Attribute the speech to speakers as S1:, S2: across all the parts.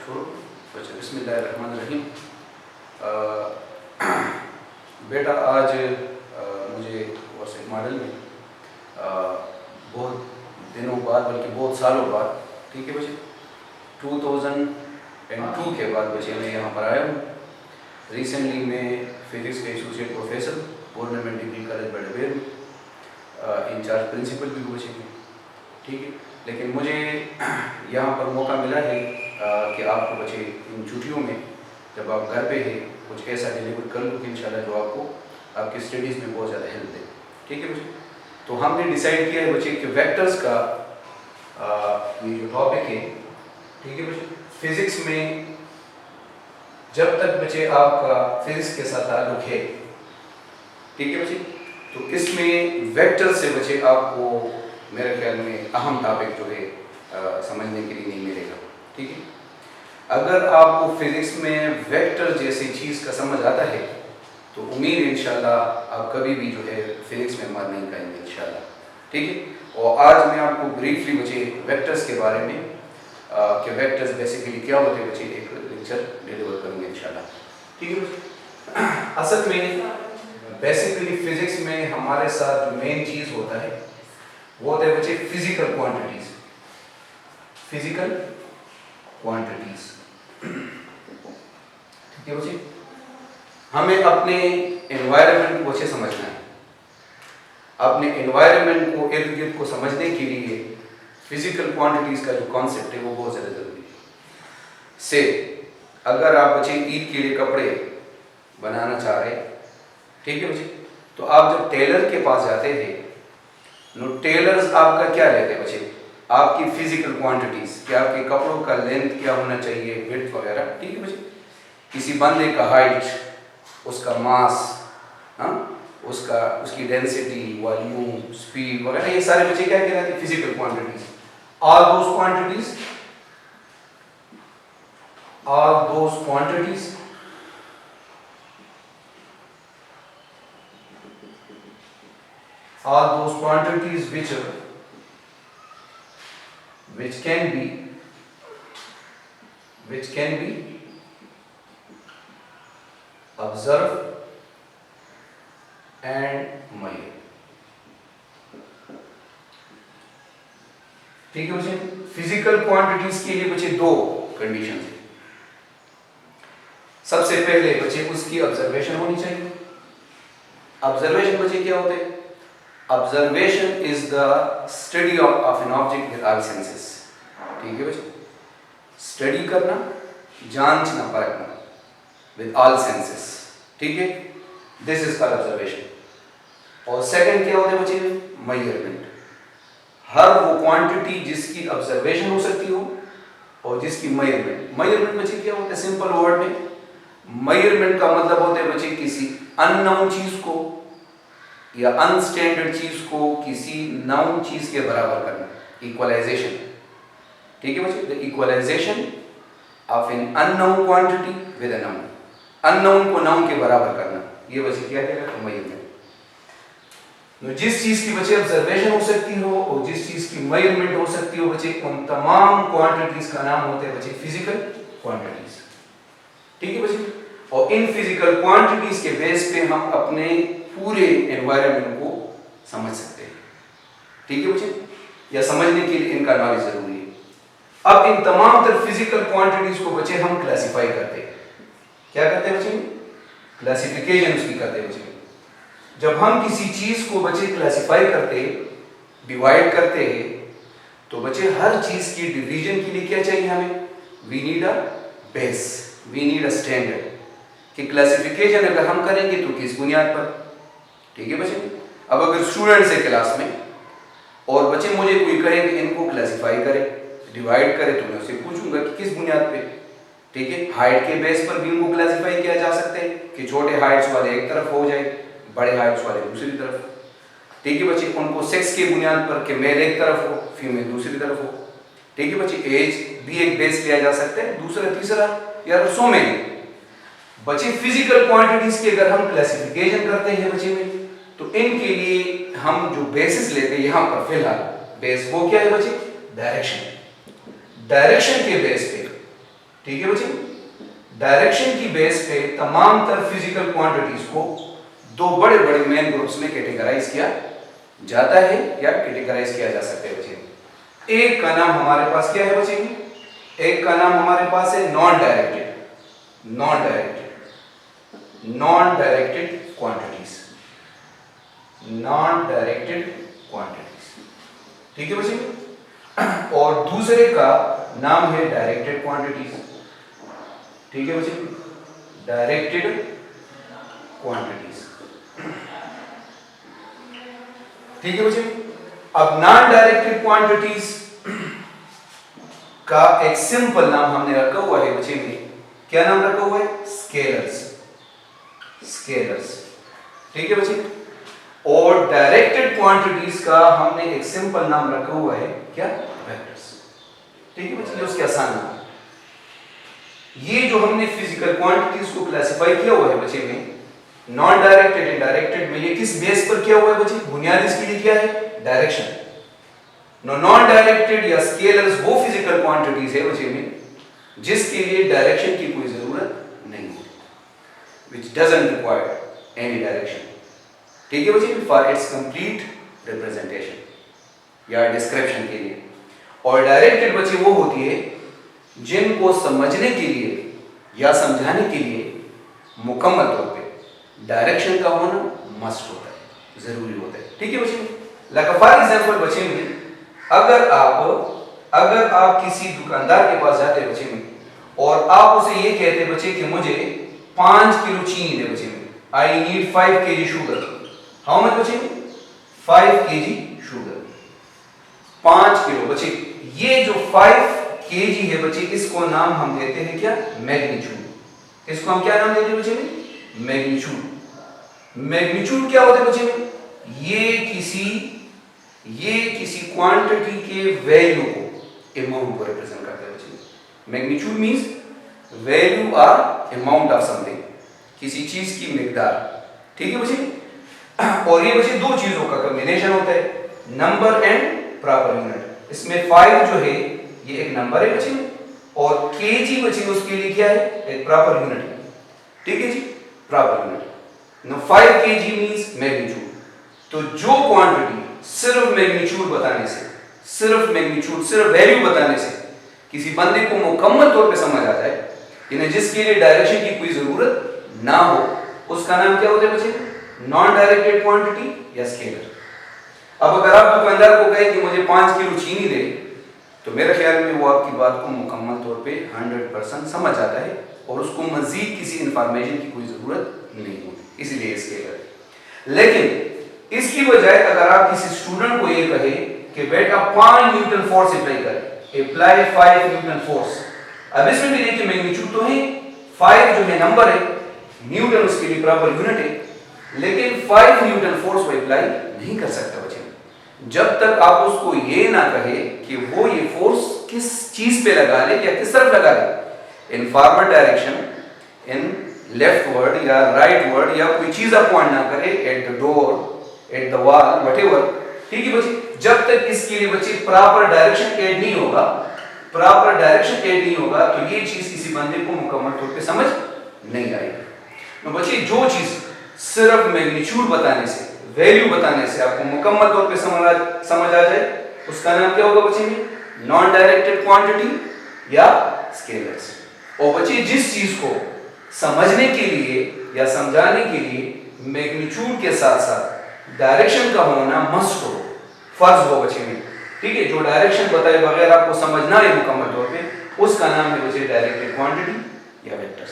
S1: छोड़ो। अच्छा, बिस्मिल्लाहिर्रहमानिर्रहीम। बेटा आज मुझे व्हाट्सएप मॉडल में बहुत दिनों बाद, बल्कि बहुत सालों बाद, ठीक है बच्चे, 2002 के बाद बच्चे मैं यहाँ पर आया हूँ। रिसेंटली मैं फिजिक्स के associate professor government degree college बड़े इंचार्ज प्रिंसिपल भी बच्चे हैं, ठीक है। लेकिन मुझे यहाँ पर मौका मिला है कि आपको बच्चे इन छुट्टियों में जब आप घर पे हैं कुछ ऐसा डिलीवर कर लूँ कि इंशाल्लाह जो आपको आपकी स्टडीज़ में बहुत ज़्यादा हेल्प दे, ठीक है बच्चे। तो हमने डिसाइड किया है बच्चे कि वेक्टर्स का ये जो टॉपिक है, ठीक है बच्चे, फिज़िक्स में जब तक बच्चे आपका फिज़िक्स के साथ ताल्लुक है, ठीक है बच्चे, तो इसमें वेक्टर से बच्चे आपको मेरे ख्याल में अहम टॉपिक जो है समझने के लिए नहीं मिलेगा, ठीक है। अगर आपको फिज़िक्स में वेक्टर जैसी चीज़ का समझ आता है तो उम्मीद है इंशाल्लाह आप कभी भी जो है फिज़िक्स में मार नहीं खाएंगे इंशाल्लाह, ठीक है। और आज मैं आपको ब्रीफली बच्चे वेक्टर्स के बारे में कि वेक्टर्स बेसिकली क्या होते हैं बच्चे एक लेक्चर डिलीवर करूँगे इंशाल्लाह, ठीक है बच्चे। असल में बेसिकली फिज़िक्स में हमारे साथ जो मेन चीज़ होता है वो होता है बच्चे फिजिकल क्वांटिटीज, फिजिकल क्वांटिटीज, ठीक है बच्चे। हमें अपने एनवायरनमेंट को अच्छे समझना है। अपने एनवायरनमेंट को इर्द गिर्द को समझने के लिए फिजिकल क्वांटिटीज का जो कॉन्सेप्ट है वो बहुत ज़्यादा जरूरी है। से अगर आप बच्चे ईद के लिए कपड़े बनाना चाह रहे हैं, ठीक है बच्चे, तो आप जब टेलर के पास जाते हैं, टेलर्स आपका क्या लेते हैं बच्चे, आपकी फिजिकल क्वांटिटीज कि आपके कपड़ों का लेंथ क्या होना चाहिए, विड्थ वगैरह, ठीक है बच्चे। किसी बंदे का हाइट, उसका मास, उसकी डेंसिटी, वॉल्यूम, स्पीड वगैरह, ये सारे बच्चे क्या कहलाते हैं, physical quantities. All those quantities which can be observed and measured, ठीक है बच्चे। फिजिकल क्वांटिटीज के लिए बच्चे दो कंडीशन है। सबसे पहले बच्चे उसकी ऑब्जर्वेशन होनी चाहिए। ऑब्जर्वेशन बच्चे क्या होते हैं, observation is the study of an object with all senses, ठीक है बच्चे। स्टडी करना, जांचना, परखना विद ऑल सेंसेस, ठीक है, दिस इज कॉल्ड ऑब्जर्वेशन। और सेकंड क्या होता है बच्चे, मेजरमेंट। हर वो क्वांटिटी जिसकी ऑब्जर्वेशन हो सकती हो और जिसकी मेजरमेंट बच्चे क्या होता है, सिंपल वर्ड में मेजरमेंट का मतलब होता है बच्चे किसी अननोन चीज को या अनस्टैंडर्ड चीज को किसी नाउन चीज के बराबर करना, इक्वलाइजेशन, ठीक है बच्चे। The equalisation of an unknown quantity with a known, unknown को नाउन के बराबर करना, ये बच्चे क्या कहलाता है, मेजरमेंट। जिस चीज की बच्चे ऑब्जर्वेशन हो सकती हो और जिस चीज की मेजरमेंट हो सकती हो बच्चे, उन तमाम क्वांटिटीज का नाम होते हैं बच्चे फिजिकल क्वांटिटीज, ठीक है बच्चे। और इन फिजिकल क्वांटिटीज के बेस पे हम अपने पूरे एनवायरनमेंट को समझ सकते हैं, ठीक है बच्चे, या समझने के लिए इनका नॉलेज जरूरी है। अब इन तमाम तर फिजिकल क्वांटिटीज को बच्चे हम क्लासिफाई करते हैं। क्या करते हैं बच्चे, क्लासिफिकेशन उसकी करते हैं बच्चे। जब हम किसी चीज को बच्चे क्लासिफाई करते, डिवाइड करते हैं, तो बच्चे हर चीज की डिवीजन के लिए क्या चाहिए हमें, we need a base, we need a standard कि क्लासिफिकेशन अगर हम करेंगे तो किस बुनियाद पर, ठीक है बच्चे। अब अगर स्टूडेंट्स है क्लास में और बच्चे मुझे कोई कहे कि इनको क्लासिफाई करे, डिवाइड करे, तो मैं उससे पूछूंगा कि किस बुनियाद पे, ठीक है। हाइट के बेस पर भी उनको क्लासिफाई किया जा सकता है कि छोटे हाइट्स वाले एक तरफ हो जाए, बड़े हाइट्स वाले दूसरी तरफ, ठीक है बच्चे। उनको सेक्स के बुनियाद पर कि मेल एक तरफ हो, फीमेल दूसरी तरफ हो, ठीक है बच्चे। एज भी एक बेस लिया जा सकता है, दूसरा तीसरा या सो में बच्चे। फिजिकल क्वांटिटीज की अगर हम क्लासिफिकेशन करते हैं बच्चे में, तो इनके लिए हम जो बेसिस लेते हैं यहाँ पर फिलहाल बेस वो क्या है बच्चे, डायरेक्शन। डायरेक्शन के बेस पे ठीक है बच्चे। डायरेक्शन की बेस पे तमाम तर फिजिकल क्वांटिटीज को दो बड़े बड़े मेन ग्रुप्स में कैटेगराइज किया जाता है या कैटेगराइज किया जा सकता है बच्चे। एक का नाम हमारे पास क्या है बच्चे, एक का नाम हमारे पास है non directed quantities, non directed quantities, ठीक है बच्चे। और दूसरे का नाम है डायरेक्टेड क्वांटिटीज, ठीक है बच्चे, डायरेक्टेड क्वांटिटीज, ठीक है बच्चे। अब नॉन डायरेक्टेड क्वांटिटीज का एक सिंपल नाम हमने रखा हुआ है बच्चे में, क्या नाम रखा हुआ है, स्केलर्स, ठीक है बच्चे। और डायरेक्टेड क्वांटिटीज का हमने एक सिंपल नाम रखा हुआ है क्या, वेक्टर्स, ठीक है बच्चे। ये उसके आसान नाम। ये जो हमने फिजिकल क्वांटिटीज को क्लासिफाई किया हुआ है बच्चे में, नॉन डायरेक्टेड एंड डायरेक्टेड में, ये किस बेस पर किया हुआ है बच्चे, बुनियाद इसके लिए क्या है, डायरेक्शन। नॉन डायरेक्टेड या स्केलर्स वो फिजिकल क्वांटिटीज है बच्चे में जिसके लिए डायरेक्शन की कोई जरूरत नहीं होती, which doesn't require any direction, ठीक है बच्चे, फॉर इट्स कंप्लीट रिप्रेजेंटेशन या डिस्क्रिप्शन के लिए। और डायरेक्टेड बच्चे वो होती है जिनको समझने के लिए या समझाने के लिए मुकम्मल तौर पे डायरेक्शन का होना मस्ट होता है, जरूरी होता है, ठीक है बच्चे। लाइक फॉर एग्जांपल बच्चे में, अगर आप किसी दुकानदार के पास जाते बच्चे में और आप उसे ये कहते बच्चे कि मुझे 5 किलो चीनी दे बच्चे में, I need 5 kg sugar, how much बच्चे में, 5 kg शुगर, 5 किलो बच्चे। ये जो 5 kg है बच्चे, इसको नाम हम देते हैं क्या, मैग्नीट्यूड। इसको हम क्या नाम देते हैं बच्चे में, मैग्नीट्यूड। मैग्नीट्यूड क्या होता है बच्चे में, ये किसी क्वांटिटी के वैल्यू को, अमाउंट को रिप्रेजेंट करता है बच्चे। मैग्नीट्यूड मींस वैल्यू और अमाउंट ऑफ समथिंग, किसी चीज की मिकदार, ठीक है बच्चे। और ये बच्चे दो चीजों का कॉम्बिनेशन होता है, नंबर एंड प्रॉपर यूनिट। इसमें 5 जो है ये एक नंबर है बच्चे, और केजी बच्चे उसके लिए क्या है, एक प्रॉपर यूनिट है, ठीक है जी, proper unit. Now 5 kg means magnitude. तो जो क्वांटिटी सिर्फ मैग्नीट्यूड बताने से, सिर्फ वैल्यू बताने से किसी बंदे को मुकम्मल तौर पे समझ आ जाए, यानी जिसके लिए डायरेक्शन की कोई जरूरत ना हो, उसका नाम क्या होता है बच्चे, नॉन डायरेक्टेड क्वांटिटी या स्केलर। अब अगर आप दुकानदार को कहें कि मुझे 5 किलो चीनी दे, तो मेरे ख्याल में वो आपकी बात को मुकम्मल तौर पे 100% समझ आता है और उसको मजीद किसी इंफॉर्मेशन की कोई जरूरत नहीं होती, इसलिए स्केलर। लेकिन इसकी बजाय अगर आप किसी स्टूडेंट को ये कहे कि बेटा 5 न्यूटन फोर्स अप्लाई कर, अप्लाई 5 न्यूटन फोर्स, अब इसमें भी देखिए मैग्नीट्यूड तो है, 5 जो है नंबर है, न्यूटन उसके लिए प्रॉपर यूनिट है, लेकिन 5 न्यूटन फोर्स को अप्लाई नहीं कर सकता बच्चे, जब तक आप उसको ये ना कहे कि वो ये फोर्स किस चीज पे लगा ले या किस तरफ लगा ले, in forward direction, in leftward या राइटवर्ड, या कोई चीज आप पॉइंट ना करे at the door, at the wall, whatever, ठीक है बच्चे। जब तक इसके लिए बच्चे प्रॉपर डायरेक्शन ऐड नहीं होगा, तो ये चीज किसी बंदे को मुकम्मल तौर पे समझ नहीं आएगी। तो बच्चे जो चीज सिर्फ मैग्नीट्यूड बताने से, वैल्यू बताने से आपको मुकम्मल तौर पे समझ आ जाए, उसका नाम क्या होगा बच्चे में, नॉन डायरेक्टेड क्वांटिटी या स्केलर्स। और बच्चे जिस चीज को समझने के लिए या समझाने के लिए मैग्नीट्यूड के साथ साथ डायरेक्शन का होना मस्ट हो, फर्ज हो बच्चे में, ठीक है, जो डायरेक्शन बताए बगैर आपको समझना है मुकम्मल तौर पे, उसका नाम है बच्चे डायरेक्टेड क्वांटिटी या वेक्टर्स।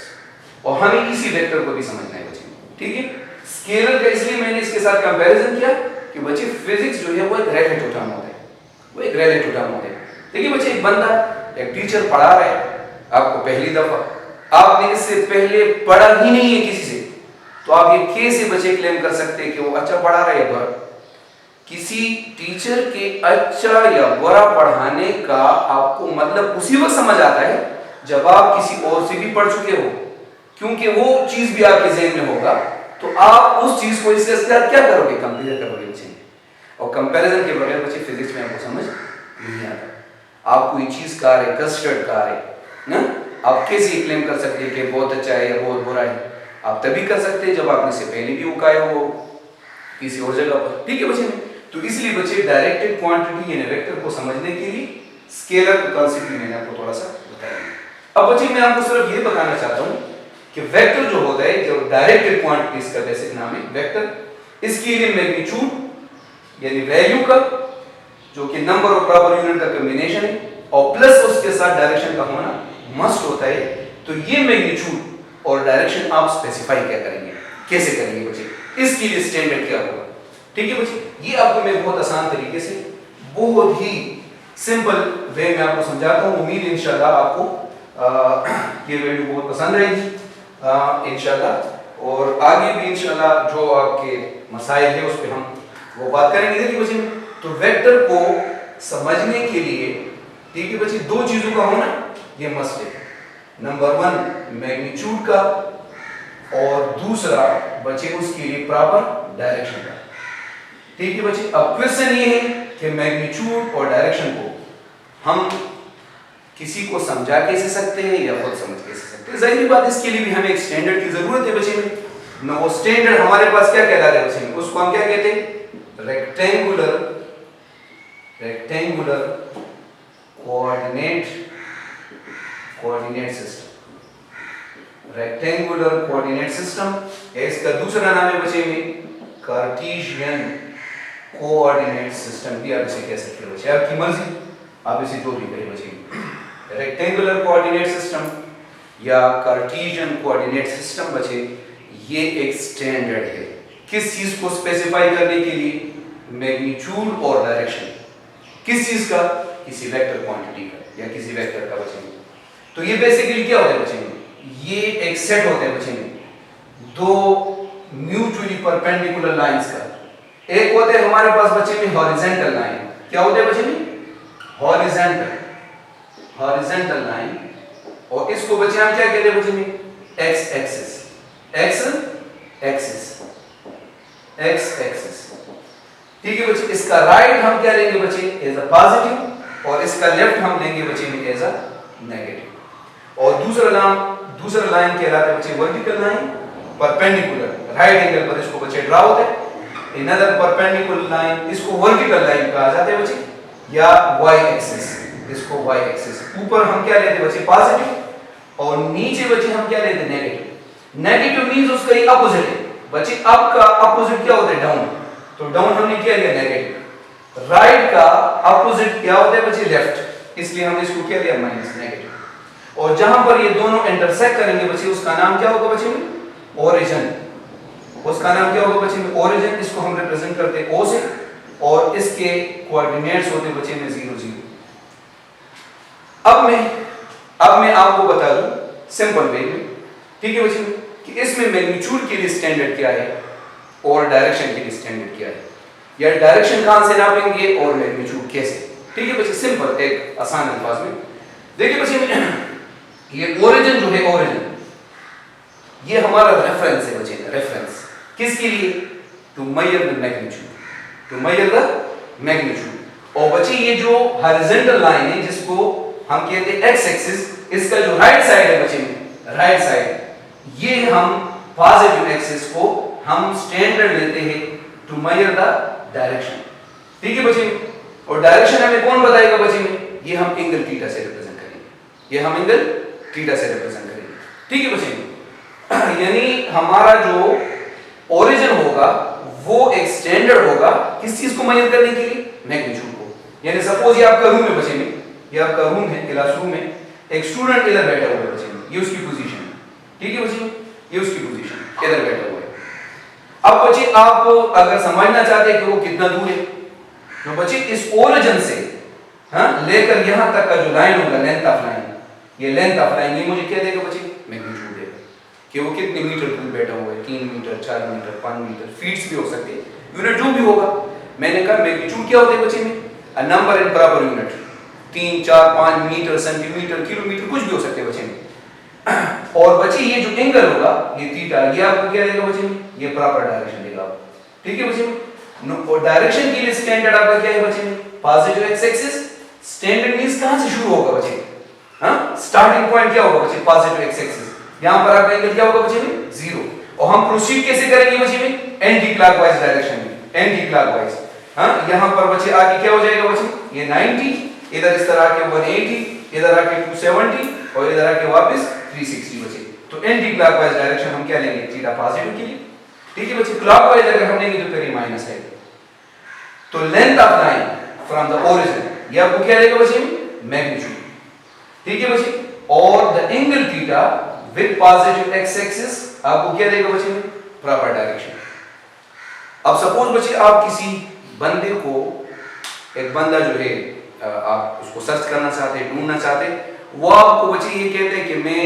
S1: और हमें इसी वेक्टर को भी समझना है बच्चे, ठीक है। स्केलर का इसलिए मैंने इसके साथ कंपैरिजन किया कि बच्चे फिजिक्स जो है वो एक रिलेटिव टर्म होता है, देखिए बच्चे, एक बंदा, एक टीचर पढ़ा रहा है आपको पहली दफा, आपने इससे पहले पढ़ा ही नहीं है किसी से, तो आप ये कैसे बच्चे क्लेम कर सकते हैं कि वो अच्छा पढ़ा रहा है या बुरा। किसी टीचर के अच्छा या बुरा पढ़ाने का आपको मतलब उसी वक्त समझ आता है जब आप किसी और से भी पढ़ चुके हो, क्योंकि वो चीज भी आपके ज़हन में होगा, तो आप उस चीज को इसके साथ क्या करोगे, कंपेयर करोगे बच्चे। और कंपैरिजन के बगैर बच्चे फिजिक्स में आपको समझ नहीं आता। आप कोई चीज खा रहे, कस्टर्ड खा रहे ना, आप कैसे क्लेम कर सकते हैं कि बहुत अच्छा है या बहुत बुरा है? आप तभी कर सकते हैं जब आपने से पहले भी उगाया हो किसी और जगह पर, ठीक है बच्चे। तो इसलिए बच्चे डायरेक्टेड क्वांटिटी यानी वेक्टर को समझने के लिए स्केलर कॉन्सेप्ट मैंने आपको थोड़ा सा बताया। अब बच्चे मैं आपको सिर्फ ये बताना चाहता हूँ कि वेक्टर जो होता है, जो डायरेक्टेड क्वांटिटी इसका बेसिक नाम है वेक्टर, इसके लिए मैग्नीट्यूड यानी वैल्यू का जो कि नंबर और प्रॉपर यूनिट का कॉम्बिनेशन है और प्लस उसके साथ डायरेक्शन का होना मस्ट होता है। तो ये मैग्नीट्यूड और डायरेक्शन आप स्पेसिफाई क्या करेंगे, कैसे करेंगे बच्चे, इसके लिए स्टैंडर्ड क्या होगा, ठीक है बच्चे। ये आपको मैं बहुत आसान तरीके से, बहुत ही सिंपल वे में आपको समझाता हूँ। उम्मीद है इंशाल्लाह आपको ये वीडियो बहुत पसंद आएगी इंशाल्लाह, और आगे भी इंशाल्लाह जो आपके मसाइल है उस पर हम वो बात करेंगे। देखिए बच्चे, तो वेक्टर को समझने के लिए, ठीक है बच्चे, दो चीजों का होना ये मस्ट है। नंबर 1 मैग्नीट्यूड का और दूसरा बच्चे उसके लिए प्रॉपर डायरेक्शन का, ठीक है बच्चे। अब क्वेश्चन ये है कि मैग्नीट्यूड और डायरेक्शन को हम किसी को समझा कैसे सकते हैं या खुद समझ कैसे सकते हैं। जाहिर बात इसके लिए भी हमें एक स्टैंडर्ड की जरूरत है बच्चे में ना। वो स्टैंडर्ड हमारे पास क्या कहलाता है बच्चे में, उसको हम क्या कहते हैं, rectangular coordinate system. Rectangular coordinate system या इसका दूसरा नाम है बच्चे में कार्टेशियन कोऑर्डिनेट सिस्टम भी आप इसे कह सकते हो बच्चे, आपकी मर्जी, आप इसे जो भी कहें बच्चे। रेक्टेंगुलर कोऑर्डिनेट सिस्टम या कार्टेशियन कोऑर्डिनेट सिस्टम बच्चे ये एक स्टैंडर्ड है किस चीज को स्पेसिफाई करने के लिए, मैग्नीट्यूड और डायरेक्शन। किस चीज का, किसी वेक्टर क्वांटिटी का या किसी वेक्टर का बच्चे। तो ये बेसिकली क्या होता है बच्चे में, ये एक सेट होता है बच्चे में दो म्यूचुअली परपेंडिकुलर लाइंस का। एक होते हैं हमारे पास बच्चे में हॉरिजॉन्टल लाइन, क्या होते हैं बच्चे में, हॉरिजॉन्टल लाइन, और इसको बच्चे हम क्या कहते हैं बच्चे में, एक्स एक्सिस, ठीक है बच्चे। इसका राइट हम क्या लेंगे बच्चे, एज अ पॉजिटिव, और इसका लेफ्ट हम लेंगे बच्चे में एज अ नेगेटिव। और दूसरा लाइन कहलाता है बच्चे vertical line, perpendicular right angle पर इसको बच्चे ड्रा होता है। अनदर परपेंडिकुलर लाइन, इसको वर्टिकल लाइन कहा जाता है बच्चे, या वाई एक्सिस, इसको वाई एक्सिस। ऊपर हम क्या लेते हैं बच्चे, पॉजिटिव, और नीचे बच्चे हम क्या लेते हैं, नेगेटिव। नेगेटिव मींस उसका ही अपोजिट है बच्चे। अप का अपोजिट क्या होता है, डाउन, तो डाउन हमने क्या लिया, नेगेटिव। राइट का अपोजिट क्या होता है बच्चे, लेफ्ट, इसलिए हमने इसको क्या लिया, माइनस, नेगेटिव। और जहां पर ये दोनों इंटरसेक्ट करेंगे बच्चे उसका नाम क्या होगा बच्चे में, ओरिजिन। उसका नाम क्या होगा बच्चे में, ओरिजिन। इसको हम रिप्रेजेंट करते हैं ओ से, और इसके कोऑर्डिनेट्स होते हैं बच्चे में 0 0। अब मैं आपको बता दूं सिंपल वे में, ठीक है बच्चे, कि इसमें मैग्नीट्यूड के लिए स्टैंडर्ड क्या है और डायरेक्शन के लिए स्टैंडर्ड क्या है, या डायरेक्शन कहां से नापेंगे और मैग्नीट्यूड कैसे, ठीक है बच्चे। सिंपल एक आसान अल्फाज में देखिए बच्चे, ये ओरिजिन जो है, ओरिजिन ये हमारा रेफरेंस है बच्चे, रेफरेंस किसके लिए, टू मेजर द मैग्नीट्यूड। और बच्चे ये जो हॉरिजॉन्टल लाइन है जिसको हम कहते हैं एक्स एक्सिस, इसका जो राइट साइड है बच्चे में, राइट साइड, ये हम पॉजिटिव एक्सिस को हम स्टैंडर्ड लेते हैं टू मेजर द डायरेक्शन, ठीक है बच्चे। और डायरेक्शन हमें कौन बताएगा बच्चे में, ये हम एंगल थीटा से रिप्रेजेंट करेंगे, ये हम एंगल थीटा से रिप्रेजेंट करेंगे, ठीक है बच्चे। यानी हमारा जो ओरिजिन होगा वो एक स्टैंडर्ड होगा किस चीज को मेजर करने के लिए, मैग्नीट्यूड को। यानी सपोज ये आपका रूम है बच्चे में, ये आपका रूम है, क्लासरूम में एक स्टूडेंट इधर बैठा हुआ है बच्चे में, ये उसकी पोजीशन है, ठीक है बच्चे, ये उसकी पोजीशन इधर बैठा हुआ है। अब बच्चे आप अगर समझना चाहते हैं कि वो कितना दूर है, तो बच्चे इस ओरिजिन से लेकर यहां तक का जो लाइन होगा, लेंथ ऑफ लाइन, ये लेंथ ऑफ लाइन ये मुझे क्या देगा बच्चे, मैग्नीट्यूड देगा कि वो कितने मीटर दूर बैठा हुआ है, 3 मीटर, 4 मीटर, 5 मीटर, फीट्स भी हो सकते हैं, यूनिट जो भी होगा। मैंने कहा मैग्नीट्यूड क्या होता है बच्चे में, a number in proper unit, 3 4 5 metre, centimetre, kilometre, कुछ भी हो सकते हैं बच्चे में। और बच्चे ये जो एंगल होगा, ये थीटा, ये आपको क्या देगा बच्चे में, ये प्रॉपर डायरेक्शन देगा आपको, ठीक है बच्चे में। और डायरेक्शन के लिए स्टैंडर्ड आपका क्या है बच्चे में, positive x axis. Standard means कहां से शुरू होगा बच्चे, हाँ, स्टार्टिंग पॉइंट क्या होगा बच्चे, पॉजिटिव एक्स एक्सिस, यहां पर आपका एंगल क्या होगा बच्चे में, 0। और हम प्रोसीड कैसे करेंगे बच्चे में, एंटी क्लॉकवाइज डायरेक्शन में, एंटी क्लॉकवाइज। हाँ, यहां पर बच्चे आगे क्या हो जाएगा बच्चे, ये 90, इधर इस तरह आके 180, इधर आके 270 और इधर आके वापस 360 बच्चे। तो एंटी क्लॉकवाइज डायरेक्शन हम क्या लेंगे, थीटा पॉजिटिव के लिए। ठीक है बच्चे, क्लॉकवाइज अगर हम लेंगे तो फिर माइनस है। तो length of line from the origin, ये आपको क्या देगा बच्चे, मैग्नीट्यूड। ठीक है बच्चे, और the angle theta with positive x axis आपको क्या देगा बच्चे, प्रॉपर डायरेक्शन। अब सपोज बच्चे आप किसी बंदे को, एक बंदा जो है आप उसको सर्च करना चाहते हैं, ढूंढना चाहते हैं, वो आपको बच्चे ये कहते हैं कि मैं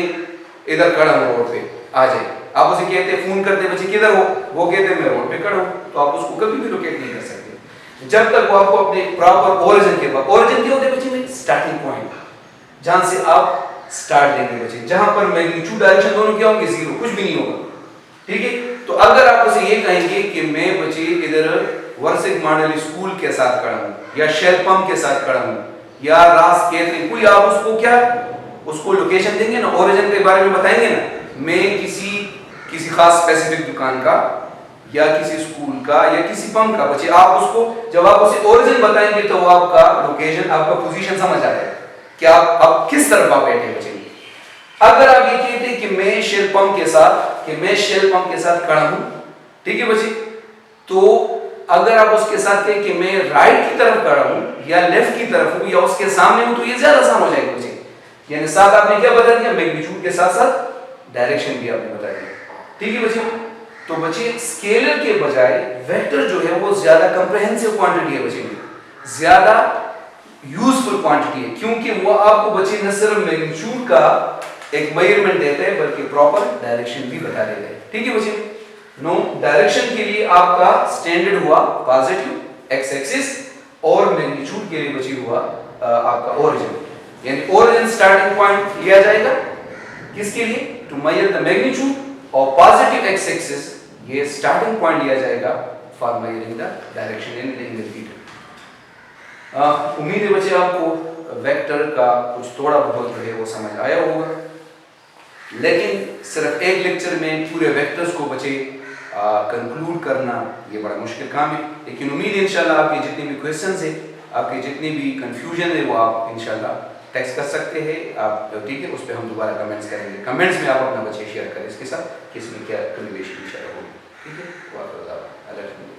S1: इधर खड़ा हूं रोड पे, आ जाए। आप उसे कहते हैं, फोन करते बच्चे किधर हो, वो कहते हैं मैं रोड पे खड़ा हूं, तो आप उसको कभी भी लोकेट नहीं कर सकते जब तक वो आपको अपने प्रॉपर ओरिजिन के पास, ओरिजिन क्या होते हैं बच्चे में, स्टार्टिंग पॉइंट, जहां से आप स्टार्ट लेंगे बच्चे, जहां पर मैग्नीट्यूड डायरेक्शन दोनों क्या होंगे, 0, कुछ भी नहीं होगा। ठीक है, तो अगर आप उसे ये कहेंगे कि मैं बच्चे इधर वर्सिक मॉडल स्कूल के साथ खड़ा हूं, या शेल पंप के साथ खड़ा हूं, या रास कैथरीन, कोई आप उसको क्या, उसको लोकेशन देंगे ना, ओरिजिन के बारे में बताएंगे ना, मैं किसी खास स्पेसिफिक दुकान का या किसी स्कूल का या किसी पंप का, बच्चे आप उसको, जब आप उसे ओरिजिन बताएंगे तो वो आपका लोकेशन, आपका पोजीशन समझ आ जाएगा कि आप किस तरफ आप बैठे बच्चे। अगर आप ये कहते हैं कि मैं शेल पंप के साथ खड़ा हूं, ठीक है बच्चे, तो अगर आप उसके साथ कहें कि मैं राइट की तरफ खड़ा हूं या लेफ्ट की तरफ हूं या उसके सामने हूं, तो ये ज्यादा आसान हो जाएगा बच्चे। यानी साथ आपने क्या बता दिया, मैग्नीट्यूड के साथ साथ डायरेक्शन भी आपने बता दिया। ठीक है बच्चे, तो बच्चे स्केलर के बजाय वेक्टर जो है वो ज्यादा कंप्रिहेंसिव क्वांटिटी है बच्चे, ज्यादा यूजफुल क्वांटिटी है, क्योंकि वो आपको बच्चे न सिर्फ मैग्नीट्यूड का एक मेजरमेंट देते हैं बल्कि प्रॉपर डायरेक्शन भी बता देते हैं। ठीक है बच्चे, नो डायरेक्शन के लिए आपका स्टैंडर्ड हुआ पॉजिटिव एक्स एक्सिस और मैग्नीट्यूड के लिए बची हुआ आपका ओरिजिन, यानी ओरिजिन स्टार्टिंग पॉइंट लिया जाएगा किसके लिए, टू मेजर द मैग्नीट्यूड, और पॉजिटिव एक्स एक्सिस ये स्टार्टिंग पॉइंट लिया जाएगा for measuring the direction in the theta. उम्मीद है बच्चे आपको वेक्टर का कुछ थोड़ा बहुत जो है वो समझ आया होगा, लेकिन सिर्फ एक लेक्चर में पूरे वेक्टर्स को बच्चे कंक्लूड करना ये बड़ा मुश्किल काम है। लेकिन उम्मीद है इंशाल्लाह आपके जितने भी क्वेश्चंस है, आपके जितने भी कंफ्यूजन है, वो आप इंशाल्लाह टेक्स्ट कर सकते हैं आप। ठीक है, उस पर हम दोबारा कमेंट्स करेंगे, कमेंट्स में आप अपना बच्चे शेयर करें इसके साथ कि इसमें क्या कन्वर्सेशन इंशाल्लाह होगी। ठीक है, वाह।